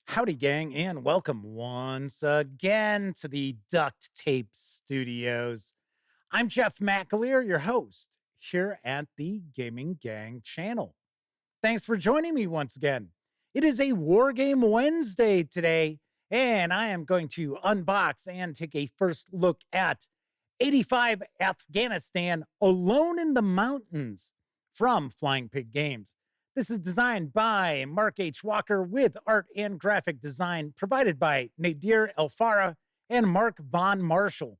Howdy, gang, and welcome once again to the Duct Tape Studios. I'm Jeff McAleer, your host here at the Gaming Gang channel. Thanks for joining me once again. It is a Wargame Wednesday today, and I am going to unbox and take a first look at 85 Afghanistan Alone in the Mountains from Flying Pig Games. This is designed by Mark H. Walker with art and graphic design provided by Nadir Elfara and Mark Von Marshall.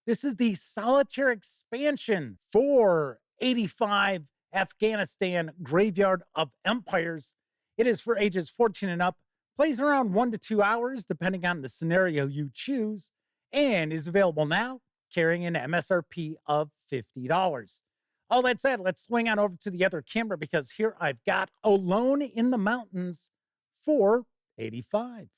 This is the solitaire expansion for 85 Afghanistan Graveyard of Empires. It is for ages 14 and up, plays around 1 to 2 hours depending on the scenario you choose, and is available now carrying an MSRP of $50. All that said, let's swing on over to the other camera because here I've got Alone in the Mountains for 85.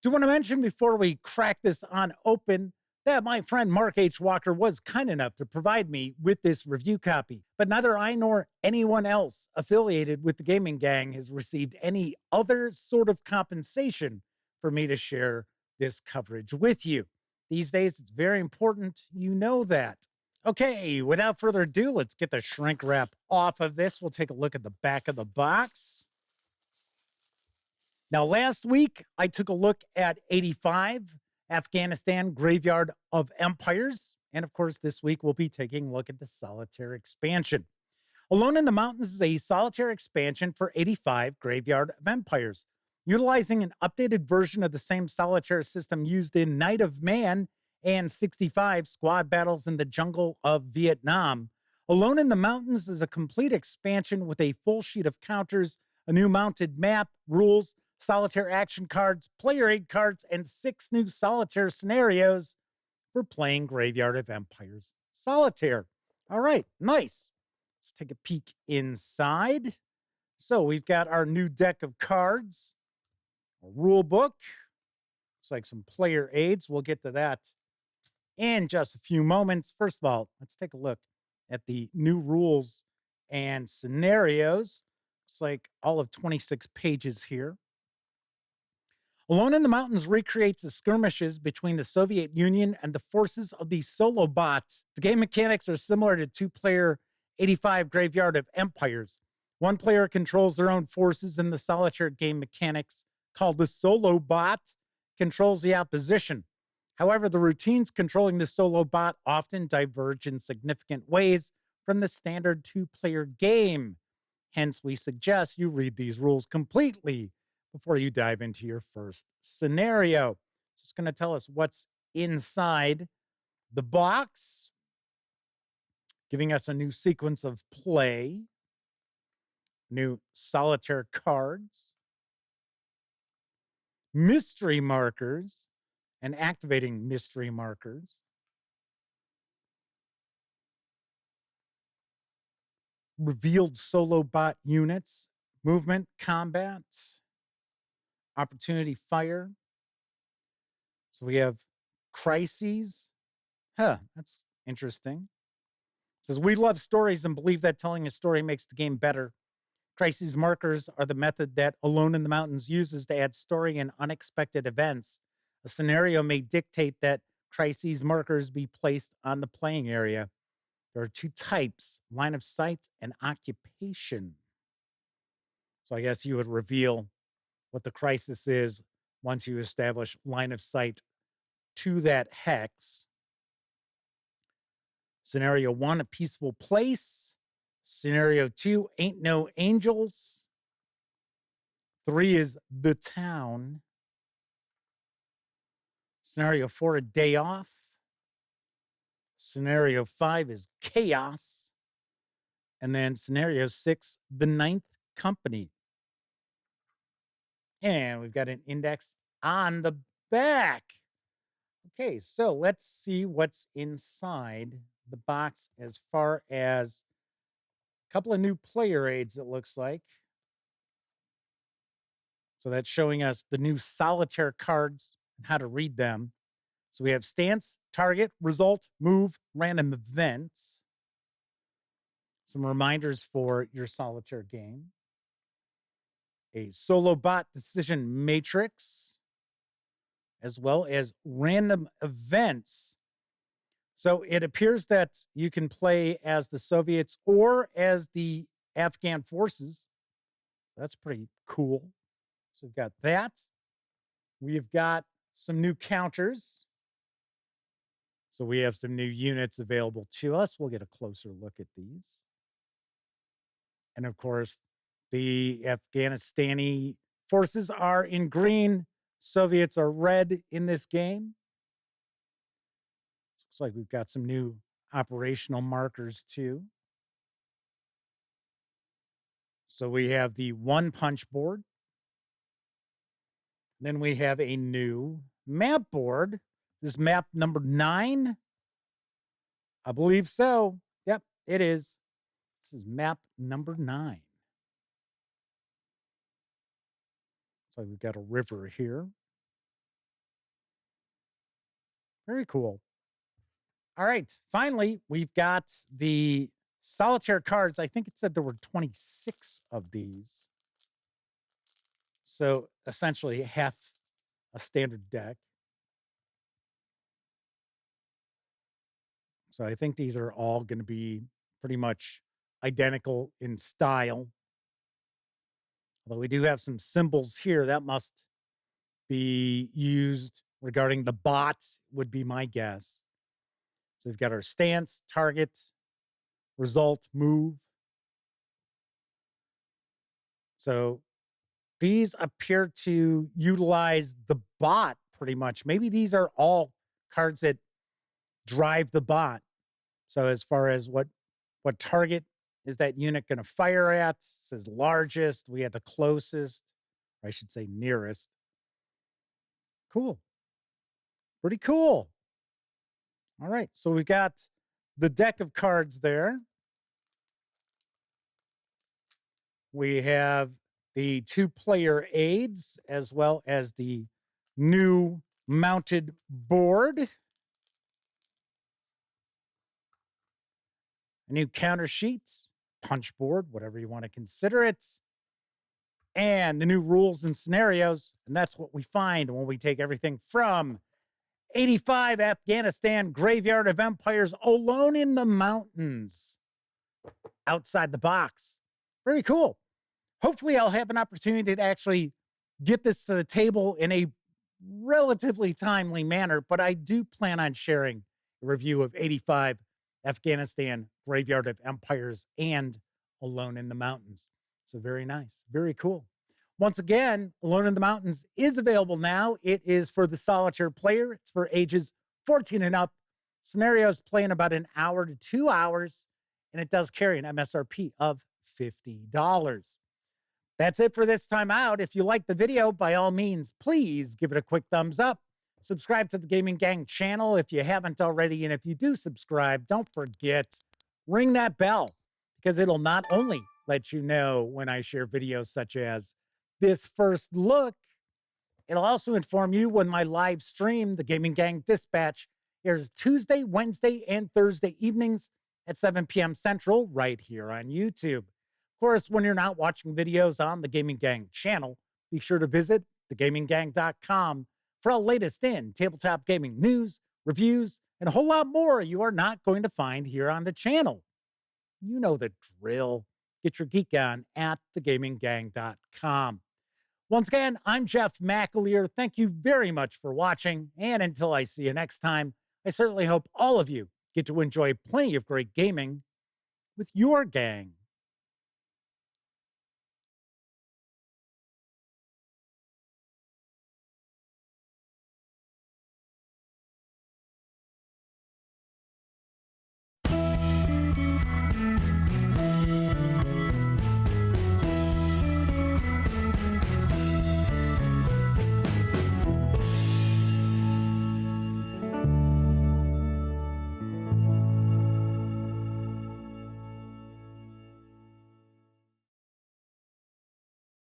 Do want to mention before we crack this on open that my friend Mark H. Walker was kind enough to provide me with this review copy, but neither I nor anyone else affiliated with the Gaming Gang has received any other sort of compensation for me to share this coverage with you. These days, it's very important you know that. Okay, without further ado, let's get the shrink wrap off of this. We'll take a look at the back of the box. Now, last week, I took a look at 85 Afghanistan Graveyard of Empires. And of course, this week, we'll be taking a look at the solitaire expansion. Alone in the Mountains is a solitaire expansion for 85 Graveyard of Empires, utilizing an updated version of the same solitaire system used in Night of Man and 65 Squad Battles in the Jungle of Vietnam. Alone in the Mountains is a complete expansion with a full sheet of counters, a new mounted map, rules, solitaire action cards, player aid cards, and 6 new solitaire scenarios for playing Graveyard of Empires Solitaire. All right, nice. Let's take a peek inside. So we've got our new deck of cards, a rule book, looks like some player aids. We'll get to that in just a few moments. First of all, let's take a look at the new rules and scenarios. It's like all of 26 pages here. Alone in the Mountains recreates the skirmishes between the Soviet Union and the forces of the Solo Bot. The game mechanics are similar to two-player 85 Graveyard of Empires. One player controls their own forces, and the solitaire game mechanics, called the Solo Bot, controls the opposition. However, the routines controlling the Solo Bot often diverge in significant ways from the standard two-player game. Hence, we suggest you read these rules completely before you dive into your first scenario. So it's going to tell us what's inside the box, giving us a new sequence of play, new solitaire cards, mystery markers, and activating mystery markers, revealed Solo Bot units, movement, combat, opportunity fire. So we have crises. That's interesting. It says, we love stories and believe that telling a story makes the game better. Crises markers are the method that Alone in the Mountains uses to add story and unexpected events. A scenario may dictate that crises markers be placed on the playing area. There are 2 types, line of sight and occupation. So I guess you would reveal what the crisis is once you establish line of sight to that hex. Scenario 1, a peaceful place. Scenario 2, ain't no angels. 3 is the town. Scenario 4, a day off. Scenario 5 is chaos. And then scenario 6, the 9th company. And we've got an index on the back. Okay, so let's see what's inside the box as far as a couple of new player aids, it looks like. So that's showing us the new solitaire cards and how to read them. So we have stance, target, result, move, random events. Some reminders for your solitaire game. a solo bot decision matrix, as well as random events. So it appears that you can play as the Soviets or as the Afghan forces. That's pretty cool. So we've got that. We've got some new counters. So we have some new units available to us. We'll get a closer look at these. And of course, the Afghanistani forces are in green. Soviets are red in this game. Looks like we've got some new operational markers too. So we have the one punch board. Then we have a new map board. This map number 9. I believe so. Yep, it is. This is map number 9. So we've got a river here. Very cool. All right. Finally, we've got the solitaire cards. I think it said there were 26 of these. So essentially half a standard deck. So I think these are all going to be pretty much identical in style. Although we do have some symbols here that must be used regarding the bot, would be my guess. So we've got our stance, target, result, move. So these appear to utilize the bot pretty much. Maybe these are all cards that drive the bot. So as far as what target is that unit going to fire at? It says largest. We had the closest, or I should say nearest. Cool. Pretty cool. All right. So we got the deck of cards there. We have the 2-player aids, as well as the new mounted board. A new counter sheet, punch board, whatever you want to consider it. And the new rules and scenarios. And that's what we find when we take everything from 85 Afghanistan Graveyard of Empires Alone in the Mountains. Outside the box. Very cool. Hopefully I'll have an opportunity to actually get this to the table in a relatively timely manner, but I do plan on sharing a review of 85 Afghanistan Graveyard of Empires and Alone in the Mountains. So very nice. Very cool. Once again, Alone in the Mountains is available now. It is for the solitaire player. It's for ages 14 and up. Scenarios play in about an hour to 2 hours, and it does carry an MSRP of $50. That's it for this time out. If you like the video, by all means, please give it a quick thumbs up. Subscribe to the Gaming Gang channel if you haven't already. And if you do subscribe, don't forget, ring that bell, because it'll not only let you know when I share videos such as this first look, it'll also inform you when my live stream, the Gaming Gang Dispatch, airs Tuesday, Wednesday, and Thursday evenings at 7 p.m. Central right here on YouTube. Of course, when you're not watching videos on the Gaming Gang channel, be sure to visit thegaminggang.com for all latest in tabletop gaming news, reviews, and a whole lot more you are not going to find here on the channel. You know the drill. Get your geek on at thegaminggang.com. Once again, I'm Jeff McAleer. Thank you very much for watching. And until I see you next time, I certainly hope all of you get to enjoy plenty of great gaming with your gang.